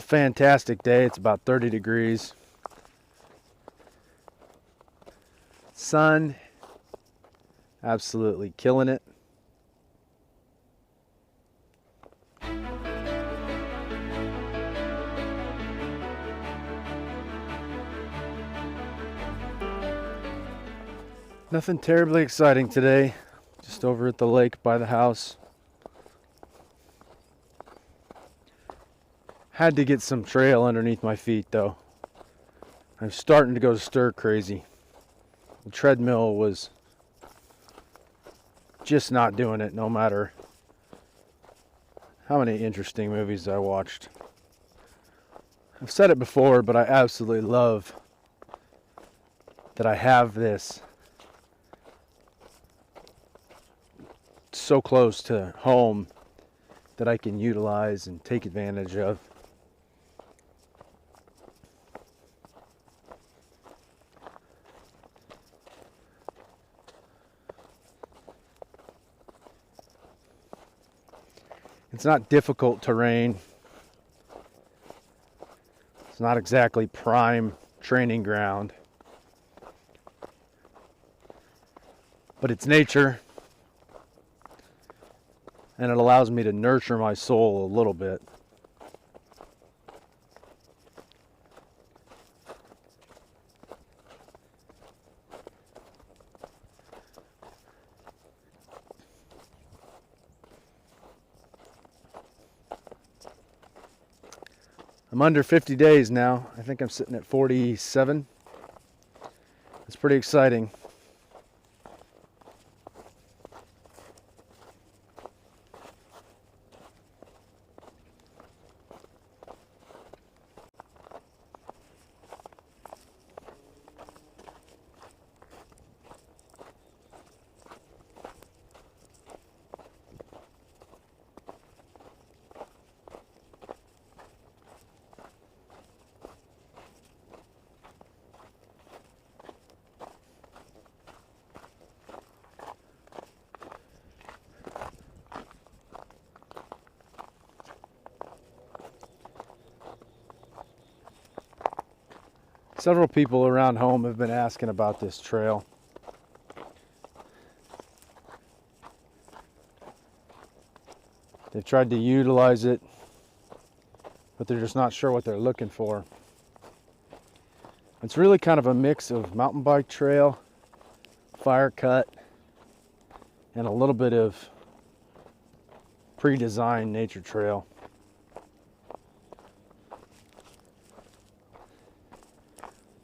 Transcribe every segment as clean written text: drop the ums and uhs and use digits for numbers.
fantastic day. It's about 30 degrees. Sun, absolutely killing it. Nothing terribly exciting today. Just over at the lake by the house. Had to get some trail underneath my feet though. I'm starting to go stir crazy. The treadmill was just not doing it, no matter how many interesting movies I watched. I've said it before, but I absolutely love that I have this so close to home that I can utilize and take advantage of. It's not difficult terrain. It's not exactly prime training ground. But it's nature. And it allows me to nurture my soul a little bit. I'm under 50 days now. I think I'm sitting at 47. It's pretty exciting. Several people around home have been asking about this trail. They've tried to utilize it, but they're just not sure what they're looking for. It's really kind of a mix of mountain bike trail, fire cut, and a little bit of pre-designed nature trail.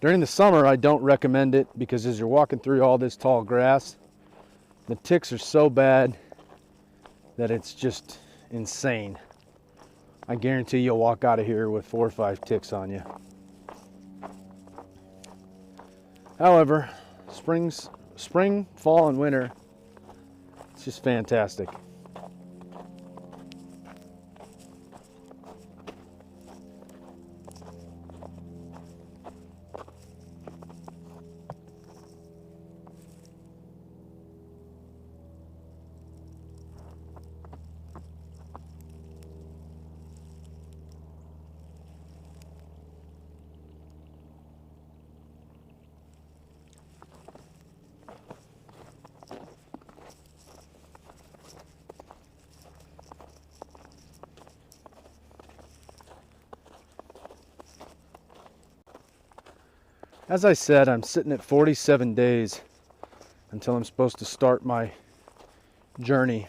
During the summer, I don't recommend it because as you're walking through all this tall grass, the ticks are so bad that it's just insane. I guarantee you'll walk out of here with 4 or 5 ticks on you. However, spring, fall, and winter, it's just fantastic. As I said, I'm sitting at 47 days until I'm supposed to start my journey.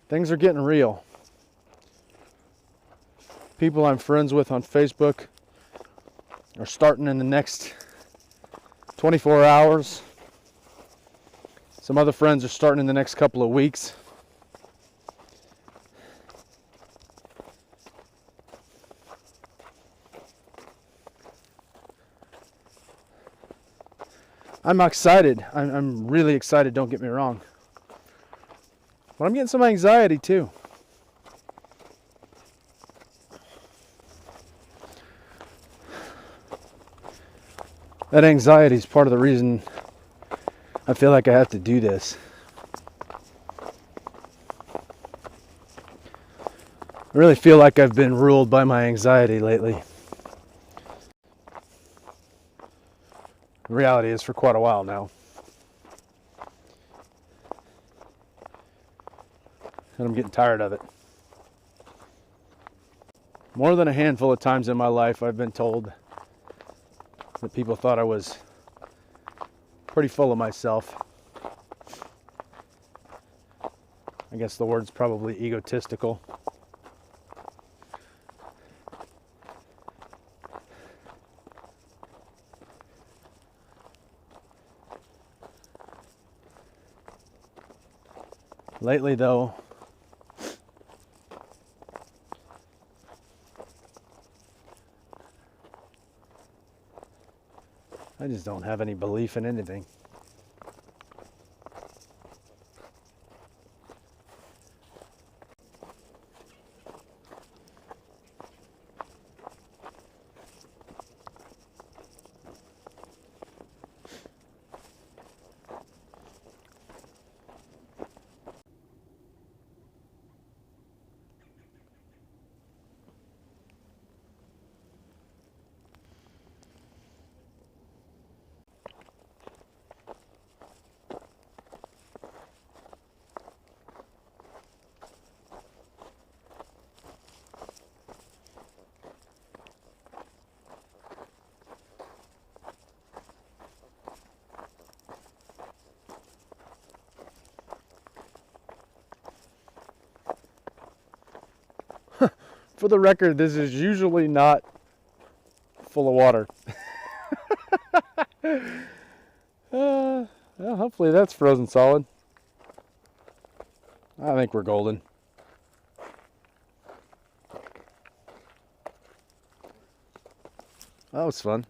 Things are getting real. People I'm friends with on Facebook are starting in the next 24 hours. Some other friends are starting in the next couple of weeks. I'm excited. I'm really excited, don't get me wrong. But I'm getting some anxiety too. That anxiety is part of the reason I feel like I have to do this. I really feel like I've been ruled by my anxiety lately. The reality is for quite a while now. And I'm getting tired of it. More than a handful of times in my life, I've been told that people thought I was pretty full of myself. I guess the word's probably egotistical. Lately, though, I just don't have any belief in anything. For the record, this is usually not full of water. Well, hopefully that's frozen solid. I think we're golden. That was fun.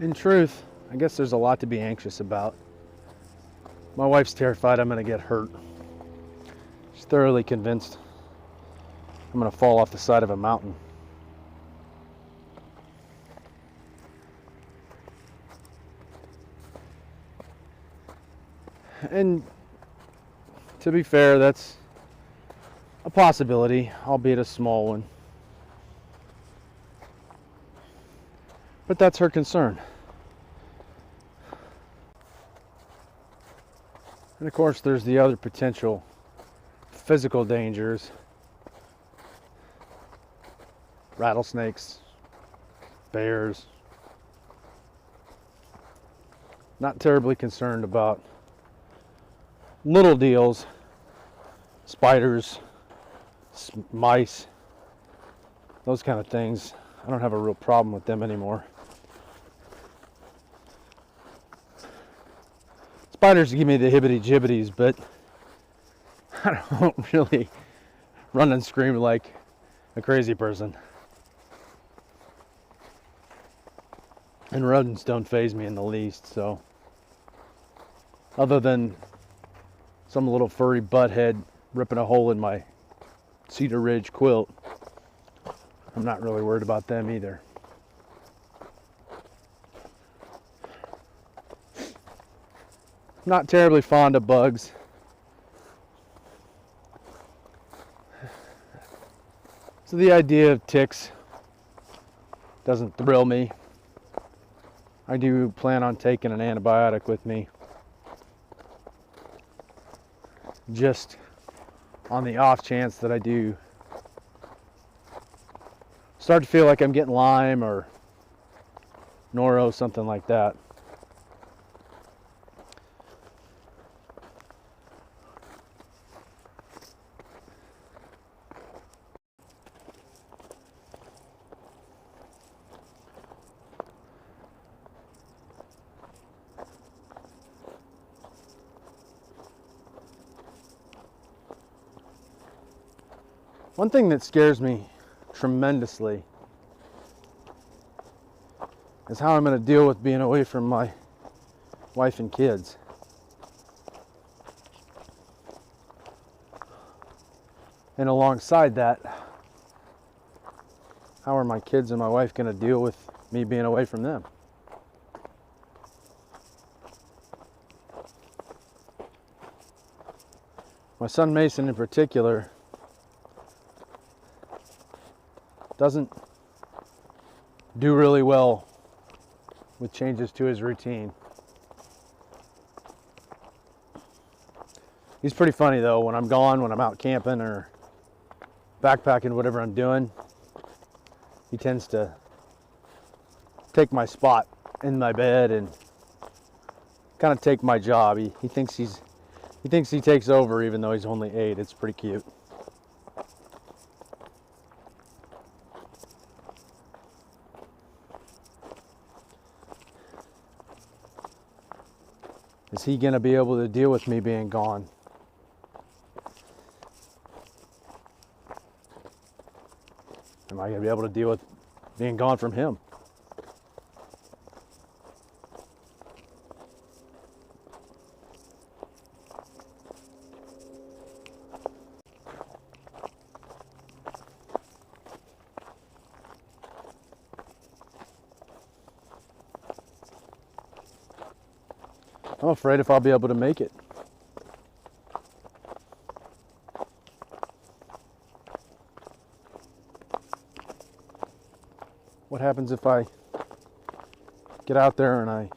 In truth, I guess there's a lot to be anxious about. My wife's terrified I'm going to get hurt. She's thoroughly convinced I'm going to fall off the side of a mountain. And to be fair, that's a possibility, albeit a small one. But that's her concern. And of course, there's the other potential physical dangers. Rattlesnakes, bears. Not terribly concerned about little deals, spiders, mice, those kind of things. I don't have a real problem with them anymore. Spiders give me the hibbity-jibbities, but I don't really run and scream like a crazy person. And rodents don't faze me in the least, so other than some little furry butthead ripping a hole in my Cedar Ridge quilt, I'm not really worried about them either. Not terribly fond of bugs. So the idea of ticks doesn't thrill me. I do plan on taking an antibiotic with me, just on the off chance that I do start to feel like I'm getting Lyme or noro, something like that. One thing that scares me tremendously is how I'm going to deal with being away from my wife and kids. And alongside that, how are my kids and my wife going to deal with me being away from them? My son Mason in particular doesn't do really well with changes to his routine. He's pretty funny though. When I'm gone, when I'm out camping or backpacking, whatever I'm doing, he tends to take my spot in my bed and kind of take my job. He thinks he takes over even though he's only 8. It's pretty cute. Is he going to be able to deal with me being gone? Am I going to be able to deal with being gone from him? I'm afraid if I'll be able to make it. What happens if I get out there and I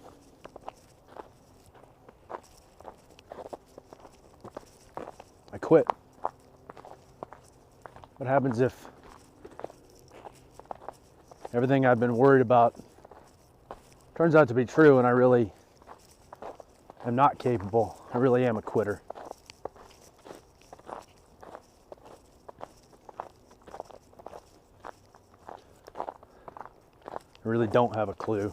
quit? What happens if everything I've been worried about turns out to be true and I really am not capable? I really am a quitter. I really don't have a clue.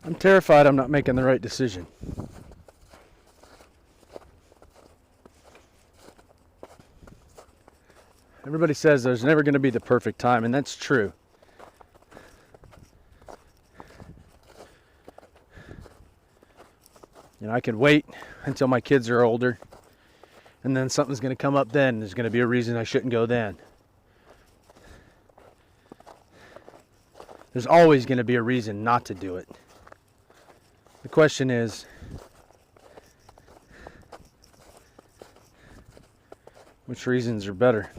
I'm terrified I'm not making the right decision. Everybody says there's never going to be the perfect time, and that's true. You know, I could wait until my kids are older, and then something's going to come up then. There's going to be a reason I shouldn't go then. There's always going to be a reason not to do it. The question is, which reasons are better?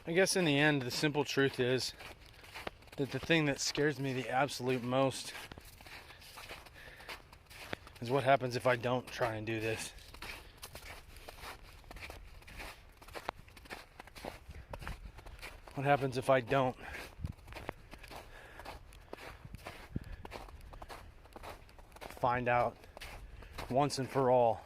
I guess in the end, the simple truth is that the thing that scares me the absolute most is what happens if I don't try and do this. What happens if I don't find out once and for all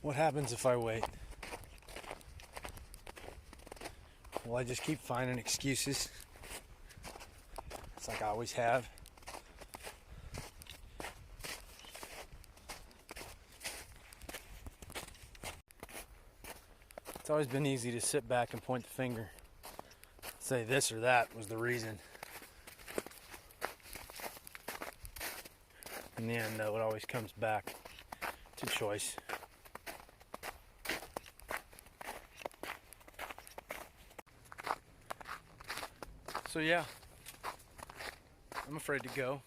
What happens if I wait? Will I just keep finding excuses? It's like I always have. It's always been easy to sit back and point the finger, say this or that was the reason. In the end, though, it always comes back to choice. So yeah, I'm afraid to go.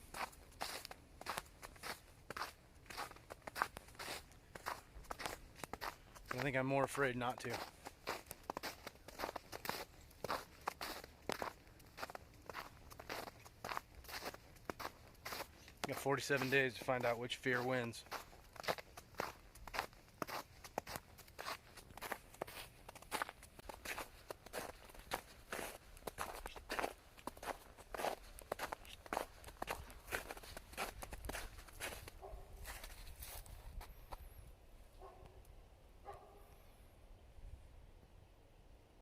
I think I'm more afraid not to. Got 47 days to find out which fear wins.